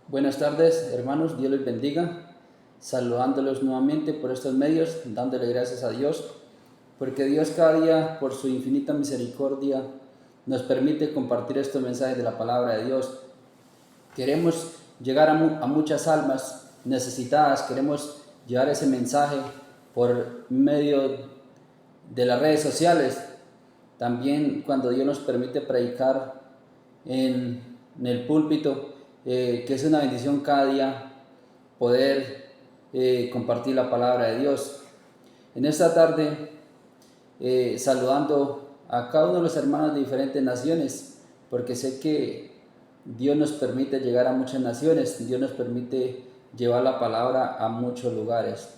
Buenas tardes, hermanos, Dios les bendiga, saludándolos nuevamente por estos medios, dándole gracias a Dios, porque Dios cada día, por su infinita misericordia, nos permite compartir estos mensajes de la palabra de Dios. Queremos llegar a muchas almas necesitadas, queremos llevar ese mensaje por medio de las redes sociales. También cuando Dios nos permite predicar en el púlpito, que es una bendición cada día poder compartir la palabra de Dios. En esta tarde, saludando a cada uno de los hermanos de diferentes naciones, porque sé que Dios nos permite llegar a muchas naciones, Dios nos permite llevar la palabra a muchos lugares.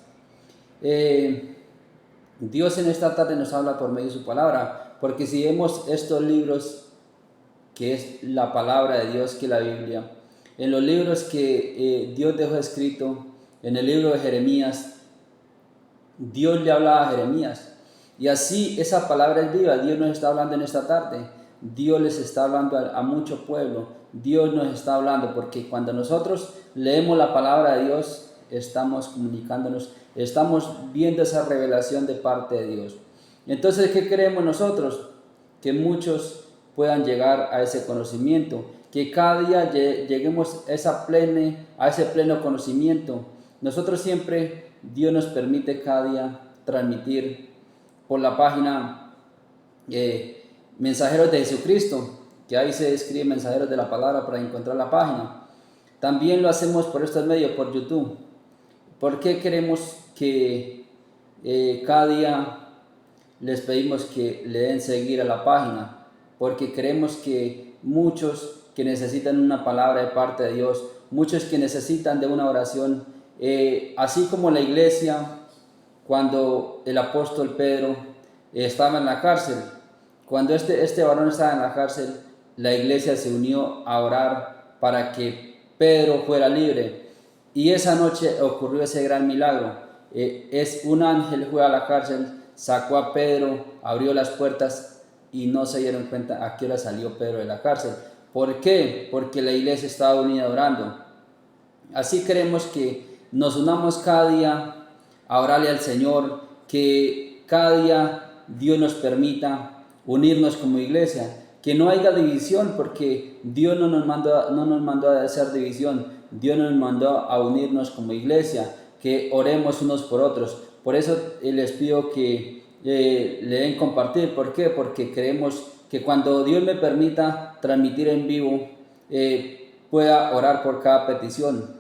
Dios en esta tarde nos habla por medio de su palabra, porque si vemos estos libros, que es la palabra de Dios, que es la Biblia, en los libros que Dios dejó escrito, en el libro de Jeremías, Dios le hablaba a Jeremías, y así esa palabra es viva. Dios nos está hablando en esta tarde, Dios les está hablando a mucho pueblo, Dios nos está hablando, porque cuando nosotros leemos la palabra de Dios, estamos comunicándonos, estamos viendo esa revelación de parte de Dios. Entonces, ¿qué queremos nosotros? Que muchos puedan llegar a ese conocimiento, que cada día lleguemos a ese pleno conocimiento. Nosotros siempre, Dios nos permite cada día transmitir por la página Mensajeros de Jesucristo, que ahí se escribe Mensajeros de la Palabra para encontrar la página. También lo hacemos por estos medios, por YouTube. ¿Por qué queremos que cada día les pedimos que le den seguir a la página? Porque creemos que muchos que necesitan una palabra de parte de Dios, muchos que necesitan de una oración, así como la iglesia, cuando el apóstol Pedro estaba en la cárcel, cuando este varón estaba en la cárcel, la iglesia se unió a orar para que Pedro fuera libre. Y esa noche ocurrió ese gran milagro. Es un ángel fue a la cárcel, sacó a Pedro, abrió las puertas y no se dieron cuenta a qué hora salió Pedro de la cárcel. ¿Por qué? Porque la iglesia estaba unida orando. Así queremos que nos unamos cada día a orarle al Señor, que cada día Dios nos permita unirnos como iglesia, que no haya división, porque Dios no nos mandó a hacer división, Dios nos mandó a unirnos como iglesia, que oremos unos por otros. Por eso les pido que le den compartir. ¿Por qué? Porque creemos que cuando Dios me permita transmitir en vivo, pueda orar por cada petición,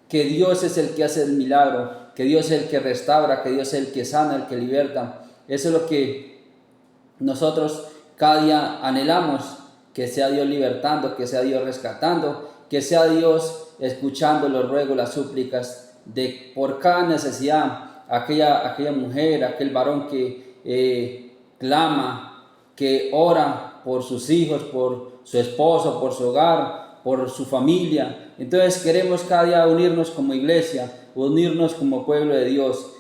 que Dios es el que hace el milagro, que Dios es el que restaura, que Dios es el que sana, el que liberta. Eso es lo que nosotros cada día anhelamos, que sea Dios libertando, que sea Dios rescatando, que sea Dios escuchando los ruegos, las súplicas de por cada necesidad, aquella mujer, aquel varón que clama, que ora por sus hijos, por su esposo, por su hogar, por su familia. Entonces queremos cada día unirnos como iglesia, unirnos como pueblo de Dios,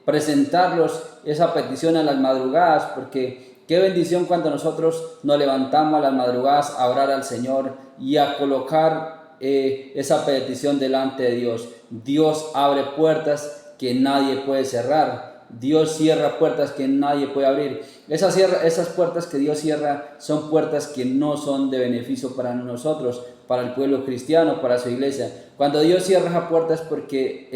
presentarlos esa petición a las madrugadas, porque qué bendición cuando nosotros nos levantamos a las madrugadas a orar al Señor y a colocar esa petición delante de Dios. Dios abre puertas que nadie puede cerrar. Dios cierra puertas que nadie puede abrir. Esas puertas que Dios cierra son puertas que no son de beneficio para nosotros, para el pueblo cristiano, para su iglesia. Cuando Dios cierra esa puerta es porque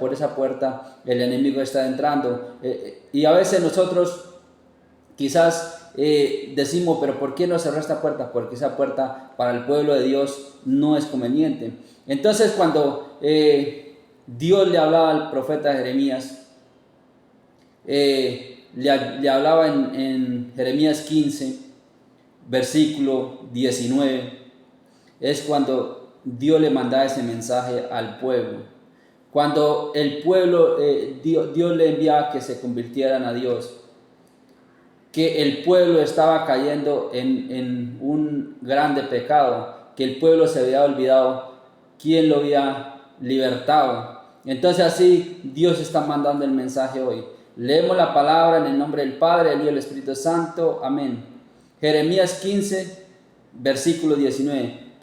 por esa puerta el enemigo está entrando. Y a veces nosotros quizás decimos, pero ¿por qué no cerrar esta puerta? Porque esa puerta para el pueblo de Dios no es conveniente. Entonces cuando Dios le hablaba al profeta Jeremías, le hablaba en Jeremías 15, versículo 19, es cuando Dios le mandaba ese mensaje al pueblo. Cuando el pueblo, Dios le enviaba que se convirtieran a Dios, que el pueblo estaba cayendo en un grande pecado, que el pueblo se había olvidado quién lo había libertado. Entonces así Dios está mandando el mensaje hoy. Leemos la palabra en el nombre del Padre, del Hijo y del Espíritu Santo. Amén. Jeremías 15, versículo 19.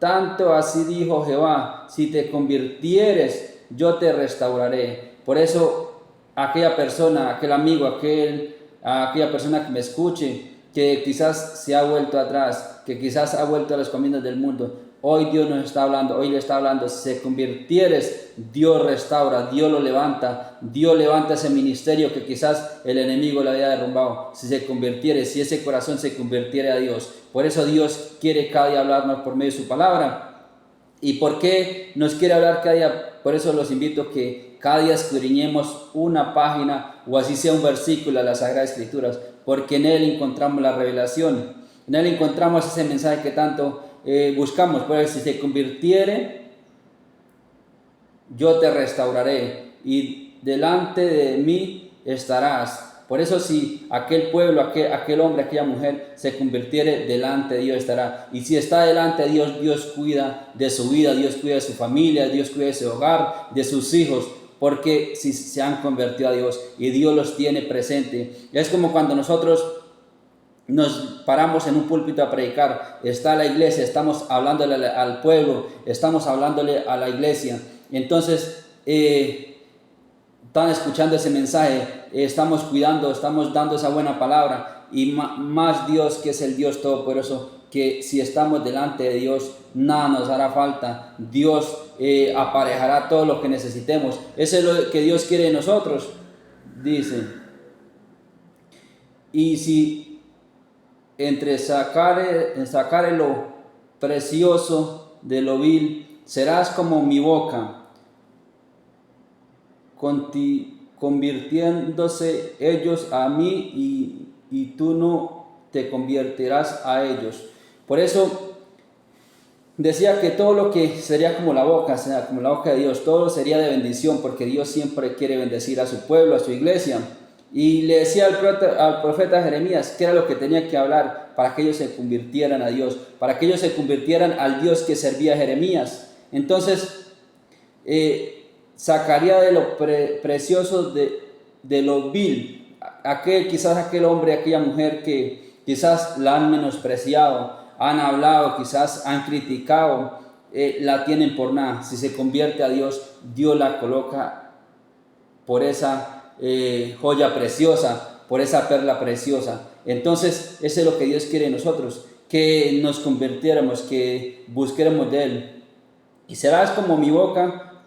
tanto así dijo Jehová, si te convirtieres, yo te restauraré. Por eso, aquella persona, aquel amigo, aquella persona que me escuche, que quizás se ha vuelto atrás, que quizás ha vuelto a los caminos del mundo, hoy Dios nos está hablando, hoy le está hablando, si se convirtieres, Dios restaura, Dios lo levanta, Dios levanta ese ministerio que quizás el enemigo le había derrumbado. Si se convirtiere, si ese corazón se convirtiere a Dios. Por eso Dios quiere cada día hablarnos por medio de su palabra. ¿Y por qué nos quiere hablar cada día? Por eso los invito a que cada día escudriñemos una página o así sea un versículo de las Sagradas Escrituras, porque en él encontramos la revelación, en él encontramos ese mensaje que tanto buscamos. Pues si se convirtiere, yo te restauraré y delante de mí estarás. Por eso si aquel pueblo, aquel hombre, aquella mujer se convirtiere, delante de Dios estará. Y si está delante de Dios, Dios cuida de su vida, Dios cuida de su familia, Dios cuida de su hogar, de sus hijos, porque si se han convertido a Dios y Dios los tiene presente. Es como cuando nosotros nos paramos en un púlpito a predicar, está la iglesia, estamos hablándole al pueblo, estamos hablándole a la iglesia. Entonces, están escuchando ese mensaje, estamos cuidando, estamos dando esa buena palabra, y más Dios, que es el Dios Todopoderoso, que si estamos delante de Dios, nada nos hará falta. Dios aparejará todo lo que necesitemos. Eso es lo que Dios quiere de nosotros, dice. Y si entre sacar lo precioso de lo vil, serás como mi boca, convirtiéndose ellos a mí y tú no te convertirás a ellos. Por eso decía que todo lo que sería como la boca, sea como la boca de Dios, todo sería de bendición, porque Dios siempre quiere bendecir a su pueblo, a su iglesia. Y le decía al profeta Jeremías que era lo que tenía que hablar para que ellos se convirtieran a Dios, para que ellos se convirtieran al Dios que servía a Jeremías. Entonces, sacaría de lo precioso de lo vil, quizás aquel hombre, aquella mujer que quizás la han menospreciado, han hablado, quizás han criticado, la tienen por nada. Si se convierte a Dios, Dios la coloca por esa joya preciosa, por esa perla preciosa. Entonces, eso es lo que Dios quiere de nosotros, que nos convirtiéramos, que busquemos de Él. Y serás como mi boca,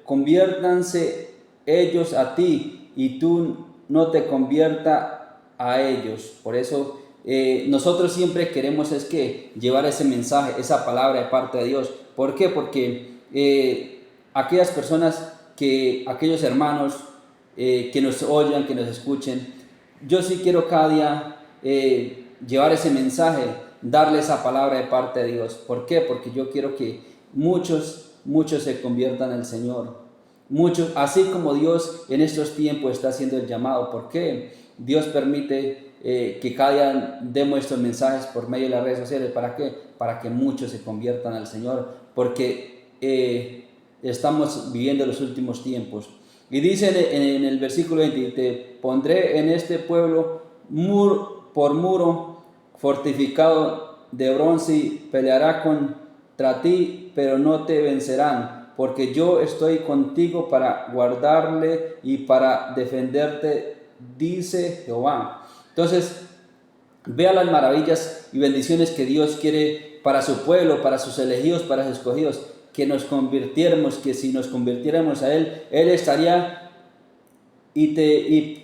conviértanse ellos a ti y tú no te convierta a ellos. Por eso nosotros siempre queremos es que llevar ese mensaje, esa palabra de parte de Dios. ¿Por qué? Porque aquellas personas, aquellos hermanos que nos oyan, que nos escuchen, yo sí quiero cada día llevar ese mensaje, darle esa palabra de parte de Dios. ¿Por qué? Porque yo quiero que muchos se conviertan al Señor. Muchos, así como Dios en estos tiempos está haciendo el llamado. ¿Por qué? Dios permite que cada día demos estos mensajes por medio de las redes sociales. ¿Para qué? Para que muchos se conviertan al Señor, porque estamos viviendo los últimos tiempos. Y dice en el versículo 20, te pondré en este pueblo por muro fortificado de bronce, y peleará contra ti, pero no te vencerán, porque yo estoy contigo para guardarle y para defenderte, dice Jehová. Entonces, vea las maravillas y bendiciones que Dios quiere para su pueblo, para sus elegidos, para sus escogidos, que nos convirtiéramos, que si nos convirtiéramos a Él, Él estaría, y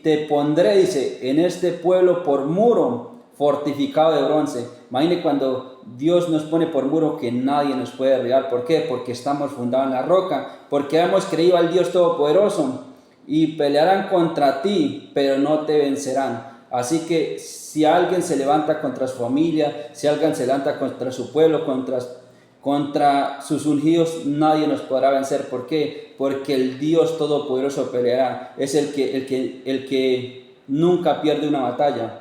te pondré, dice, en este pueblo por muro fortificado de bronce. Imagine cuando Dios nos pone por muro, que nadie nos puede derribar. ¿Por qué? Porque estamos fundados en la roca, porque hemos creído al Dios Todopoderoso. Y pelearán contra ti, pero no te vencerán. Así que si alguien se levanta contra su familia, si alguien se levanta contra su pueblo, contra sus ungidos, nadie nos podrá vencer. ¿Por qué? Porque el Dios Todopoderoso peleará. Es el que nunca pierde una batalla.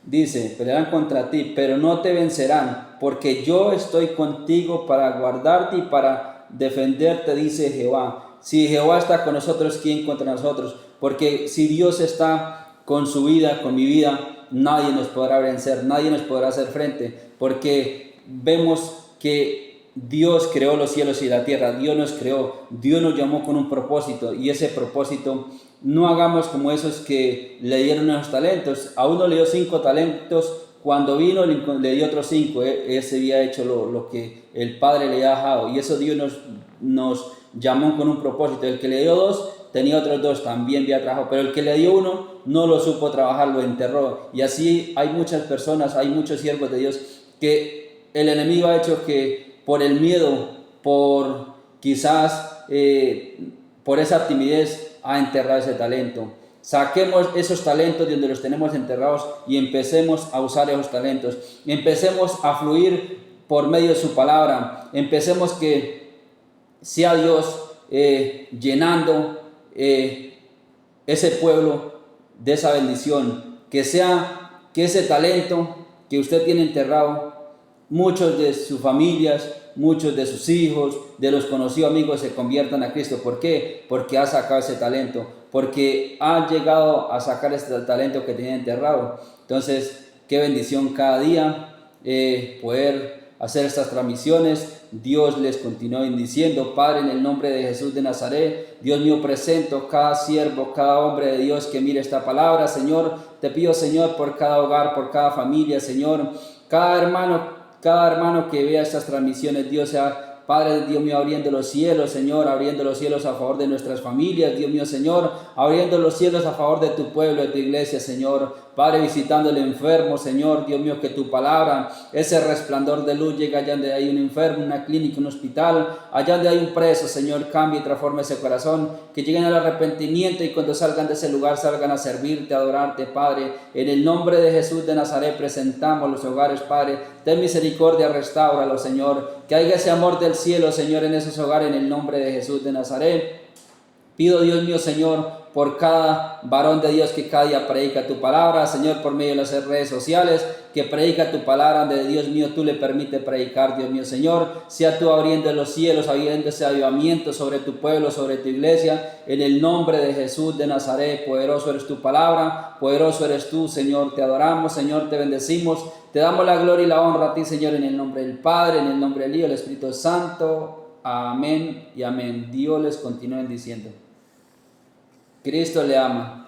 Dice, pelearán contra ti, pero no te vencerán, porque yo estoy contigo para guardarte y para defenderte, dice Jehová. Si Jehová está con nosotros, ¿quién contra nosotros? Porque si Dios está con su vida, con mi vida, nadie nos podrá vencer, nadie nos podrá hacer frente, porque vemos que Dios creó los cielos y la tierra, Dios nos creó, Dios nos llamó con un propósito, y ese propósito no hagamos como esos que le dieron esos talentos. A uno le dio 5 talentos, cuando vino le dio otros 5, ese había hecho lo que el Padre le había dejado, y eso Dios nos llamó con un propósito. El que le dio 2 tenía otros 2, también había trabajado, pero el que le dio 1 no lo supo trabajar, lo enterró. Y así hay muchas personas, hay muchos siervos de Dios que el enemigo ha hecho que por el miedo, por quizás por esa timidez, ha enterrado ese talento. Saquemos esos talentos de donde los tenemos enterrados y empecemos a usar esos talentos. Empecemos a fluir por medio de su palabra. Empecemos que sea Dios llenando ese pueblo de esa bendición. Que sea que ese talento que usted tiene enterrado, muchos de sus familias, muchos de sus hijos, de los conocidos amigos se conviertan a Cristo. ¿Por qué? Porque ha sacado ese talento, porque ha llegado a sacar este talento que tenía enterrado. Entonces, qué bendición cada día poder hacer estas transmisiones. Dios les continúa bendiciendo. Padre, en el nombre de Jesús de Nazaret, Dios mío, presento cada siervo, cada hombre de Dios que mire esta palabra. Señor, te pido, Señor, por cada hogar, por cada familia, Señor, cada hermano que vea estas transmisiones, Dios, sea Padre, Dios mío, abriendo los cielos, Señor, abriendo los cielos a favor de nuestras familias, Dios mío, Señor, abriendo los cielos a favor de tu pueblo, de tu iglesia, Señor, Padre, visitando el enfermo, Señor, Dios mío, que tu palabra, ese resplandor de luz, llegue allá donde hay un enfermo, una clínica, un hospital, allá donde hay un preso, Señor, cambie y transforme ese corazón, que lleguen al arrepentimiento y cuando salgan de ese lugar, salgan a servirte, a adorarte, Padre. En el nombre de Jesús de Nazaret presentamos los hogares, Padre, ten misericordia, restáuralo, Señor, que haya ese amor del cielo, Señor, en esos hogares, en el nombre de Jesús de Nazaret. Pido, Dios mío, Señor, por cada varón de Dios que cada día predica tu palabra, Señor, por medio de las redes sociales, que predica tu palabra, donde Dios mío tú le permites predicar, Dios mío, Señor, sea tú abriendo los cielos, abriendo ese avivamiento sobre tu pueblo, sobre tu iglesia, en el nombre de Jesús de Nazaret. Poderoso eres tu palabra, poderoso eres tú, Señor, te adoramos, Señor, te bendecimos, te damos la gloria y la honra a ti, Señor, en el nombre del Padre, en el nombre del Hijo, del Espíritu Santo, amén y amén. Dios les continúe bendiciendo. Cristo le ama.